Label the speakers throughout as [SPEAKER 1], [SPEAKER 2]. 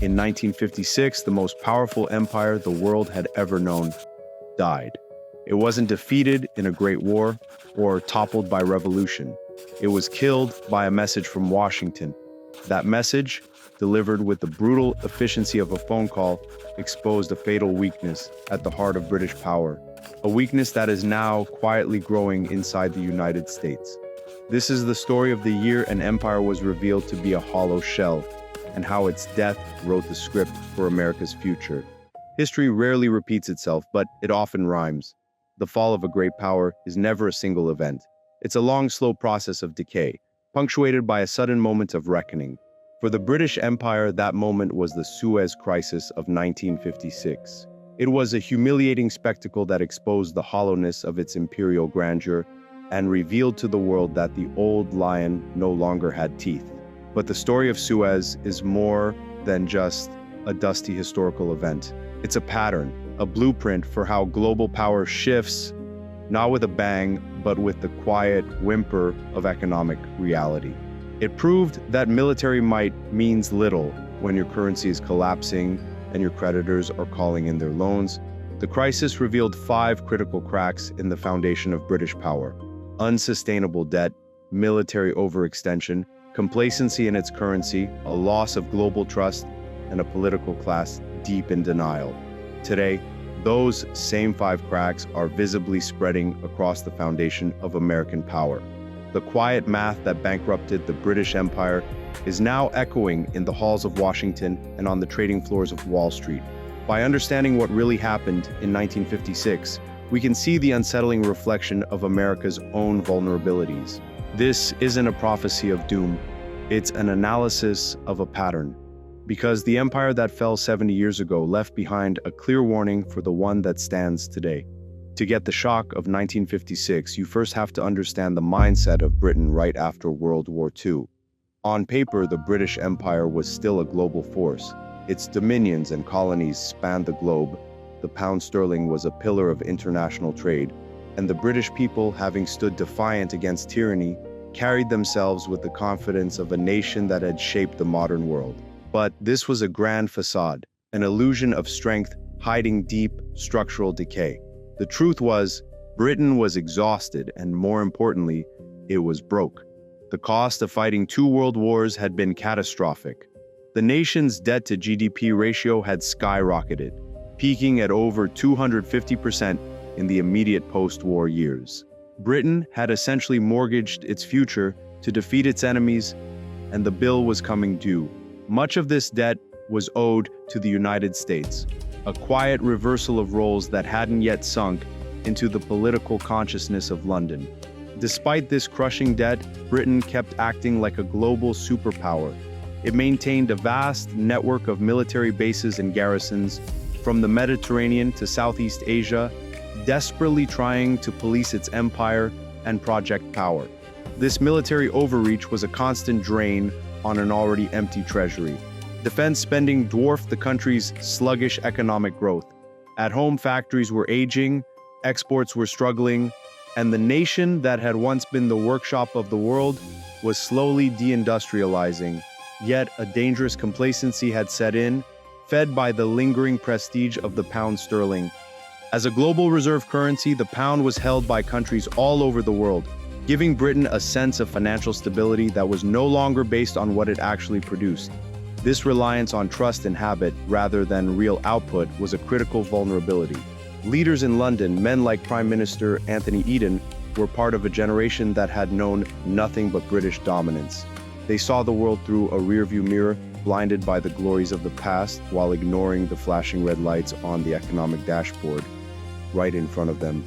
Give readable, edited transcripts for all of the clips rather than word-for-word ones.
[SPEAKER 1] In 1956, the most powerful empire the world had ever known died. It wasn't defeated in a great war or toppled by revolution. It was killed by a message from Washington. That message, delivered with the brutal efficiency of a phone call, exposed a fatal weakness at the heart of British power, a weakness that is now quietly growing inside the United States. This is the story of the year an empire was revealed to be a hollow shell, and how its death wrote the script for America's future. History rarely repeats itself, but it often rhymes. The fall of a great power is never a single event. It's a long, slow process of decay, punctuated by a sudden moment of reckoning. For the British Empire, that moment was the Suez Crisis of 1956. It was a humiliating spectacle that exposed the hollowness of its imperial grandeur and revealed to the world that the old lion no longer had teeth. But the story of Suez is more than just a dusty historical event. It's a pattern, a blueprint for how global power shifts, not with a bang, but with the quiet whimper of economic reality. It proved that military might means little when your currency is collapsing and your creditors are calling in their loans. The crisis revealed 5 critical cracks in the foundation of British power: unsustainable debt, military overextension, complacency in its currency, a loss of global trust, and a political class deep in denial. Today, those same 5 cracks are visibly spreading across the foundation of American power. The quiet math that bankrupted the British Empire is now echoing in the halls of Washington and on the trading floors of Wall Street. By understanding what really happened in 1956, we can see the unsettling reflection of America's own vulnerabilities. This isn't a prophecy of doom, it's an analysis of a pattern. Because the empire that fell 70 years ago left behind a clear warning for the one that stands today. To get the shock of 1956, you first have to understand the mindset of Britain right after World War II. On paper, the British Empire was still a global force. Its dominions and colonies spanned the globe. The pound sterling was a pillar of international trade, and the British people, having stood defiant against tyranny, carried themselves with the confidence of a nation that had shaped the modern world. But this was a grand facade, an illusion of strength hiding deep structural decay. The truth was, Britain was exhausted, and more importantly, it was broke. The cost of fighting 2 world wars had been catastrophic. The nation's debt-to-GDP ratio had skyrocketed, peaking at over 250% in the immediate post-war years. Britain had essentially mortgaged its future to defeat its enemies, and the bill was coming due. Much of this debt was owed to the United States, a quiet reversal of roles that hadn't yet sunk into the political consciousness of London. Despite this crushing debt, Britain kept acting like a global superpower. It maintained a vast network of military bases and garrisons, from the Mediterranean to Southeast Asia, desperately trying to police its empire and project power. This military overreach was a constant drain on an already empty treasury. Defense spending dwarfed the country's sluggish economic growth. At home, factories were aging, exports were struggling, and the nation that had once been the workshop of the world was slowly deindustrializing. Yet a dangerous complacency had set in, fed by the lingering prestige of the pound sterling. As a global reserve currency, the pound was held by countries all over the world, giving Britain a sense of financial stability that was no longer based on what it actually produced. This reliance on trust and habit rather than real output was a critical vulnerability. Leaders in London, men like Prime Minister Anthony Eden, were part of a generation that had known nothing but British dominance. They saw the world through a rearview mirror, blinded by the glories of the past while ignoring the flashing red lights on the economic dashboard right in front of them.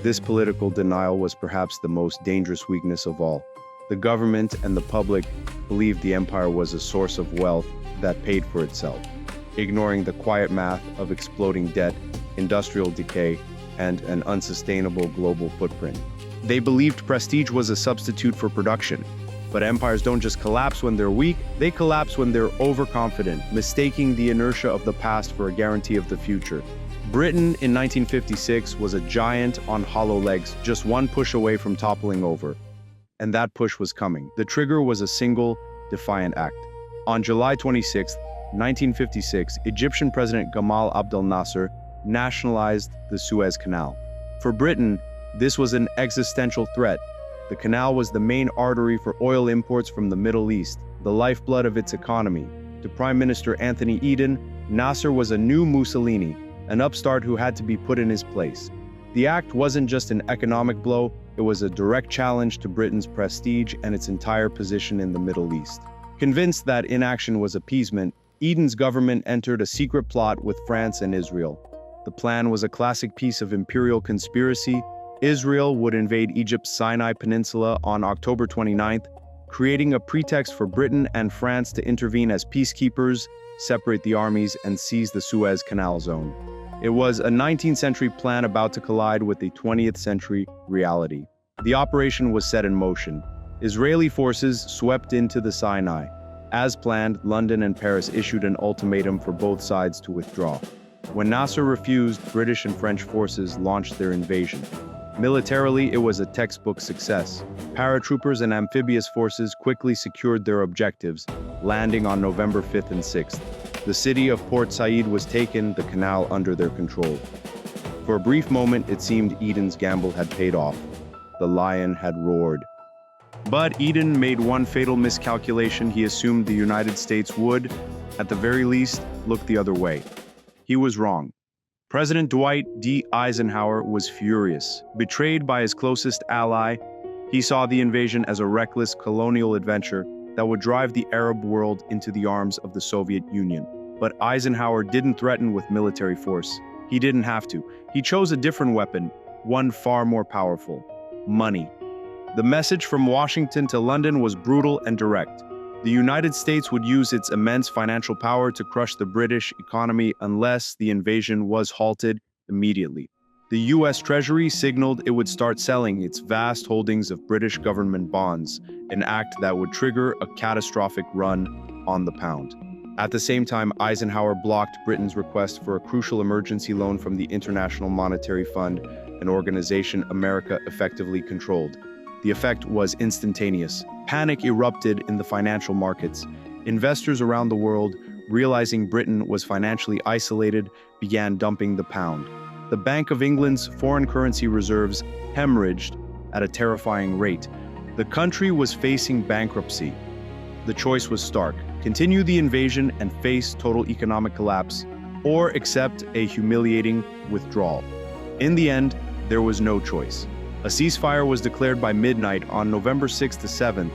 [SPEAKER 1] This political denial was perhaps the most dangerous weakness of all. The government and the public believed the empire was a source of wealth that paid for itself, ignoring the quiet math of exploding debt, industrial decay, and an unsustainable global footprint. They believed prestige was a substitute for production. But empires don't just collapse when they're weak, they collapse when they're overconfident, mistaking the inertia of the past for a guarantee of the future. Britain in 1956 was a giant on hollow legs, just one push away from toppling over. And that push was coming. The trigger was a single, defiant act. On July 26th, 1956, Egyptian President Gamal Abdel Nasser nationalized the Suez Canal. For Britain, this was an existential threat. The canal was the main artery for oil imports from the Middle East, the lifeblood of its economy. To Prime Minister Anthony Eden, Nasser was a new Mussolini, an upstart who had to be put in his place. The act wasn't just an economic blow, it was a direct challenge to Britain's prestige and its entire position in the Middle East. Convinced that inaction was appeasement, Eden's government entered a secret plot with France and Israel. The plan was a classic piece of imperial conspiracy. Israel would invade Egypt's Sinai Peninsula on October 29th, creating a pretext for Britain and France to intervene as peacekeepers, separate the armies, and seize the Suez Canal zone. It was a 19th century plan about to collide with a 20th century reality. The operation was set in motion. Israeli forces swept into the Sinai. As planned, London and Paris issued an ultimatum for both sides to withdraw. When Nasser refused, British and French forces launched their invasion. Militarily, it was a textbook success. Paratroopers and amphibious forces quickly secured their objectives, landing on November 5th and 6th. The city of Port Said was taken, the canal under their control. For a brief moment, it seemed Eden's gamble had paid off. The lion had roared. But Eden made one fatal miscalculation. He assumed the United States would, at the very least, look the other way. He was wrong. President Dwight D. Eisenhower was furious. Betrayed by his closest ally, he saw the invasion as a reckless colonial adventure that would drive the Arab world into the arms of the Soviet Union. But Eisenhower didn't threaten with military force. He didn't have to. He chose a different weapon, one far more powerful: money. The message from Washington to London was brutal and direct. The United States would use its immense financial power to crush the British economy unless the invasion was halted immediately. The U.S. Treasury signaled it would start selling its vast holdings of British government bonds, an act that would trigger a catastrophic run on the pound. At the same time, Eisenhower blocked Britain's request for a crucial emergency loan from the International Monetary Fund, an organization America effectively controlled. The effect was instantaneous. Panic erupted in the financial markets. Investors around the world, realizing Britain was financially isolated, began dumping the pound. The Bank of England's foreign currency reserves hemorrhaged at a terrifying rate. The country was facing bankruptcy. The choice was stark: continue the invasion and face total economic collapse, or accept a humiliating withdrawal. In the end, there was no choice. A ceasefire was declared by midnight on November 6th to 7th,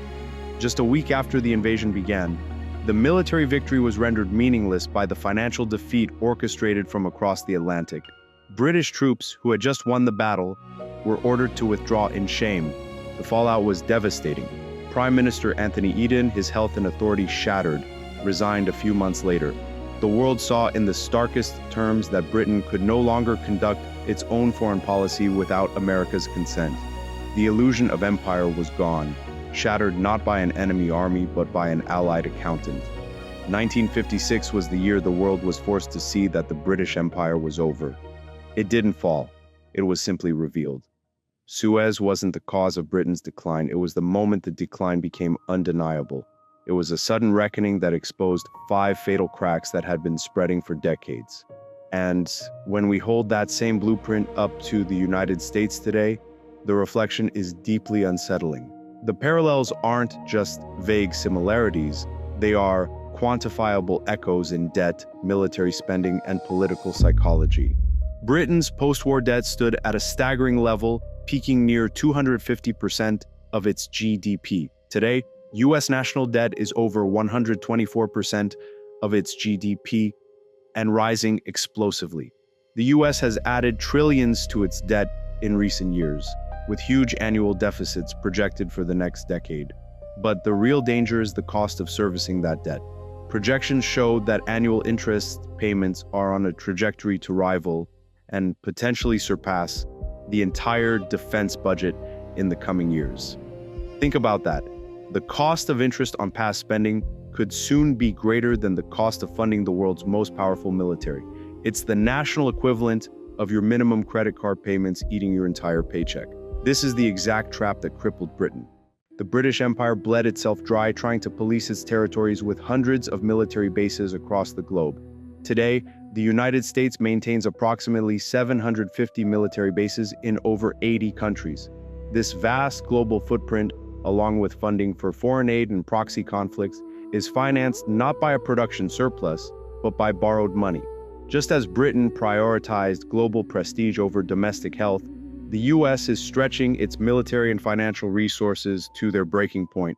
[SPEAKER 1] just a week after the invasion began. The military victory was rendered meaningless by the financial defeat orchestrated from across the Atlantic. British troops, who had just won the battle, were ordered to withdraw in shame. The fallout was devastating. Prime Minister Anthony Eden, his health and authority shattered, resigned a few months later. The world saw in the starkest terms that Britain could no longer conduct its own foreign policy without America's consent. The illusion of empire was gone, shattered not by an enemy army but by an allied accountant. 1956 was the year the world was forced to see that the British Empire was over. It didn't fall, it was simply revealed. Suez wasn't the cause of Britain's decline, it was the moment the decline became undeniable. It was a sudden reckoning that exposed 5 fatal cracks that had been spreading for decades. And when we hold that same blueprint up to the United States today, the reflection is deeply unsettling. The parallels aren't just vague similarities, they are quantifiable echoes in debt, military spending, and political psychology. Britain's post-war debt stood at a staggering level, peaking near 250% of its GDP. Today, U.S. national debt is over 124% of its GDP and rising explosively. The U.S. has added trillions to its debt in recent years, with huge annual deficits projected for the next decade. But the real danger is the cost of servicing that debt. Projections show that annual interest payments are on a trajectory to rival and potentially surpass the entire defense budget in the coming years. Think about that. The cost of interest on past spending could soon be greater than the cost of funding the world's most powerful military. It's the national equivalent of your minimum credit card payments eating your entire paycheck. This is the exact trap that crippled Britain. the British Empire bled itself dry trying to police its territories with hundreds of military bases across the globe. Today, the United States maintains approximately 750 military bases in over 80 countries. This vast global footprint, along with funding for foreign aid and proxy conflicts, is financed not by a production surplus, but by borrowed money. Just as Britain prioritized global prestige over domestic health, the US is stretching its military and financial resources to their breaking point.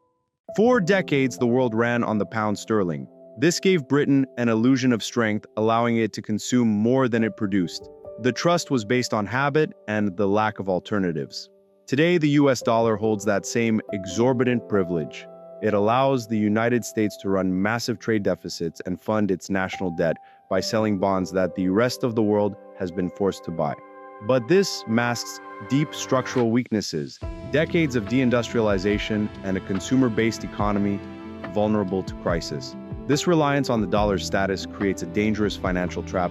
[SPEAKER 1] For decades, the world ran on the pound sterling. This gave Britain an illusion of strength, allowing it to consume more than it produced. The trust was based on habit and the lack of alternatives. Today, the US dollar holds that same exorbitant privilege. It allows the United States to run massive trade deficits and fund its national debt by selling bonds that the rest of the world has been forced to buy. But this masks deep structural weaknesses, decades of deindustrialization, and a consumer-based economy vulnerable to crisis. This reliance on the dollar's status creates a dangerous financial trap,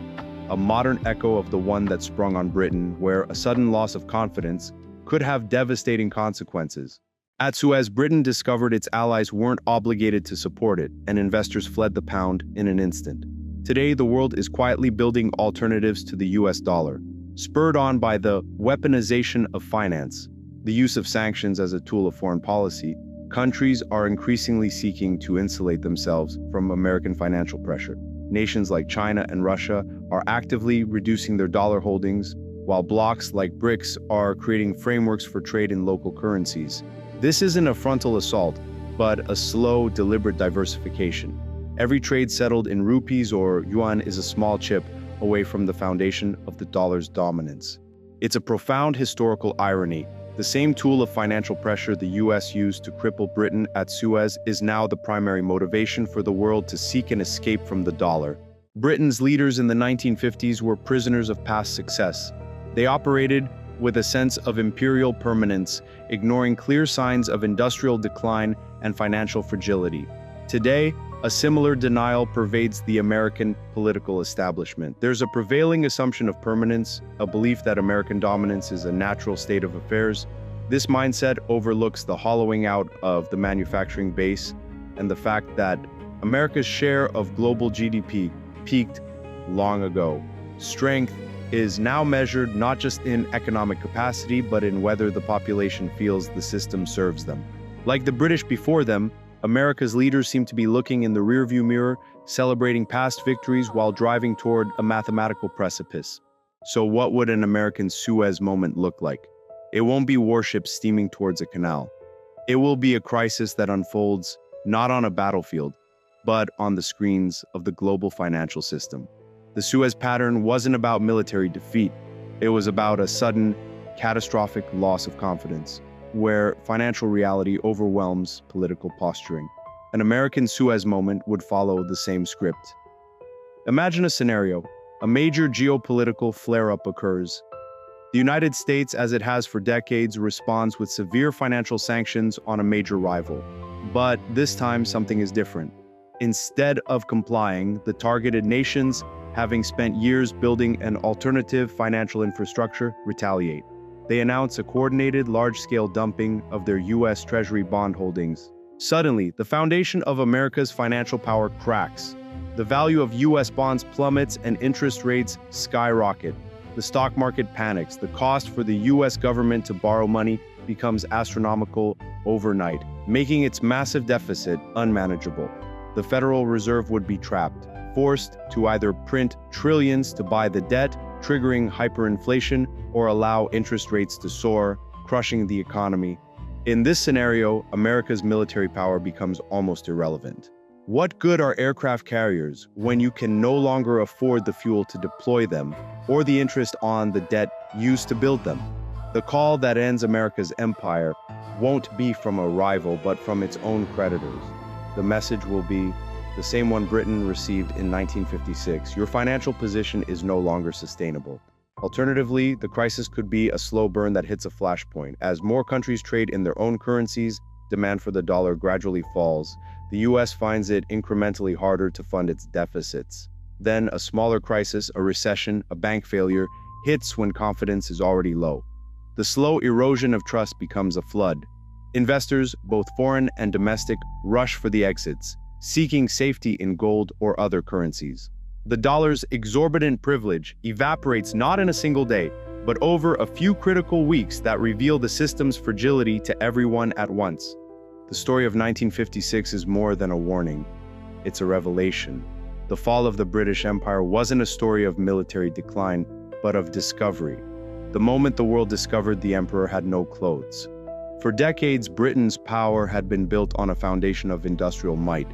[SPEAKER 1] a modern echo of the one that sprung on Britain, where a sudden loss of confidence could have devastating consequences. At Suez, Britain discovered its allies weren't obligated to support it, and investors fled the pound in an instant. Today, the world is quietly building alternatives to the US dollar. Spurred on by the weaponization of finance, the use of sanctions as a tool of foreign policy, countries are increasingly seeking to insulate themselves from American financial pressure. Nations like China and Russia are actively reducing their dollar holdings, while blocs like BRICS are creating frameworks for trade in local currencies. This isn't a frontal assault, but a slow, deliberate diversification. Every trade settled in rupees or yuan is a small chip away from the foundation of the dollar's dominance. It's a profound historical irony. The same tool of financial pressure the US used to cripple Britain at Suez is now the primary motivation for the world to seek an escape from the dollar. Britain's leaders in the 1950s were prisoners of past success. They operated with a sense of imperial permanence, ignoring clear signs of industrial decline and financial fragility. Today, a similar denial pervades the American political establishment. There's a prevailing assumption of permanence, a belief that American dominance is a natural state of affairs. This mindset overlooks the hollowing out of the manufacturing base and the fact that America's share of global GDP peaked long ago. Strength is now measured not just in economic capacity, but in whether the population feels the system serves them. Like the British before them, America's leaders seem to be looking in the rearview mirror, celebrating past victories while driving toward a mathematical precipice. So what would an American Suez moment look like? It won't be warships steaming towards a canal. It will be a crisis that unfolds not on a battlefield, but on the screens of the global financial system. The Suez pattern wasn't about military defeat. It was about a sudden, catastrophic loss of confidence, where financial reality overwhelms political posturing. An American Suez moment would follow the same script. Imagine a scenario. A major geopolitical flare-up occurs. The United States, as it has for decades, responds with severe financial sanctions on a major rival. But this time, something is different. Instead of complying, the targeted nations, having spent years building an alternative financial infrastructure, retaliate. They announce a coordinated, large-scale dumping of their U.S. Treasury bond holdings. Suddenly, the foundation of America's financial power cracks. The value of U.S. bonds plummets and interest rates skyrocket. The stock market panics. The cost for the U.S. government to borrow money becomes astronomical overnight, making its massive deficit unmanageable. The Federal Reserve would be trapped, forced to either print trillions to buy the debt, triggering hyperinflation, or allow interest rates to soar, crushing the economy. In this scenario, America's military power becomes almost irrelevant. What good are aircraft carriers when you can no longer afford the fuel to deploy them or the interest on the debt used to build them? The call that ends America's empire won't be from a rival, but from its own creditors. The message will be the same one Britain received in 1956. Your financial position is no longer sustainable. Alternatively, the crisis could be a slow burn that hits a flashpoint. As more countries trade in their own currencies, demand for the dollar gradually falls. The US finds it incrementally harder to fund its deficits. Then a smaller crisis, a recession, a bank failure, hits when confidence is already low. The slow erosion of trust becomes a flood. Investors, both foreign and domestic, rush for the exits, seeking safety in gold or other currencies. The dollar's exorbitant privilege evaporates not in a single day, but over a few critical weeks that reveal the system's fragility to everyone at once. The story of 1956 is more than a warning. It's a revelation. The fall of the British Empire wasn't a story of military decline, but of discovery. The moment the world discovered the emperor had no clothes. For decades, Britain's power had been built on a foundation of industrial might.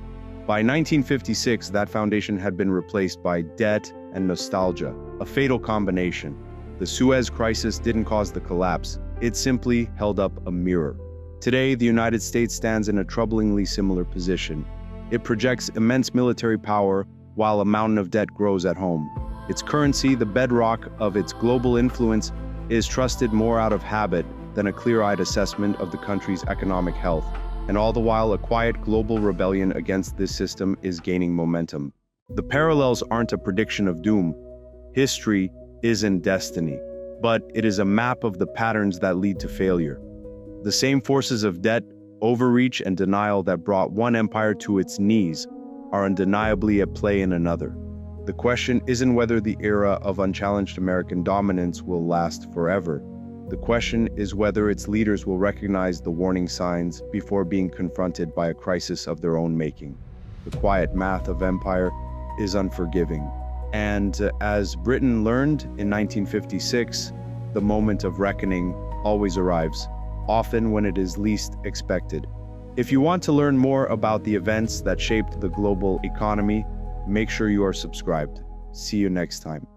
[SPEAKER 1] By 1956, that foundation had been replaced by debt and nostalgia, a fatal combination. The Suez Crisis didn't cause the collapse, it simply held up a mirror. Today, the United States stands in a troublingly similar position. It projects immense military power while a mountain of debt grows at home. Its currency, the bedrock of its global influence, is trusted more out of habit than a clear-eyed assessment of the country's economic health. And all the while, a quiet global rebellion against this system is gaining momentum. The parallels aren't a prediction of doom. History isn't destiny, but it is a map of the patterns that lead to failure. The same forces of debt, overreach, and denial that brought one empire to its knees are undeniably at play in another. The question isn't whether the era of unchallenged American dominance will last forever. The question is whether its leaders will recognize the warning signs before being confronted by a crisis of their own making. The quiet math of empire is unforgiving. And as Britain learned in 1956, the moment of reckoning always arrives, often when it is least expected. If you want to learn more about the events that shaped the global economy, make sure you are subscribed. See you next time.